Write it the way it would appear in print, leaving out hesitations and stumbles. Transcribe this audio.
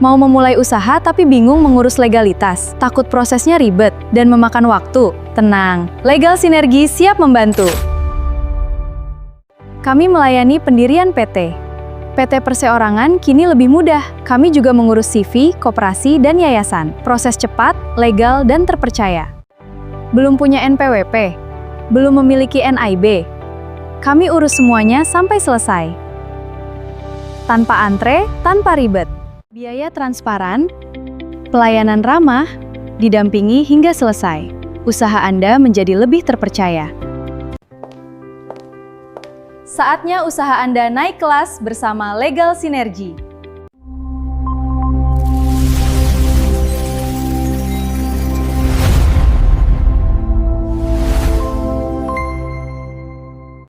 Mau memulai usaha tapi bingung mengurus legalitas, takut prosesnya ribet dan memakan waktu? Tenang, Legal Sinergi siap membantu. Kami melayani pendirian PT. PT Perseorangan kini lebih mudah. Kami juga mengurus CV, koperasi, dan yayasan. Proses cepat, legal, dan terpercaya. Belum punya NPWP? Belum memiliki NIB? Kami urus semuanya sampai selesai. Tanpa antre, tanpa ribet. Biaya transparan, pelayanan ramah, didampingi hingga selesai. Usaha Anda menjadi lebih terpercaya. Saatnya usaha Anda naik kelas bersama Legal Sinergi.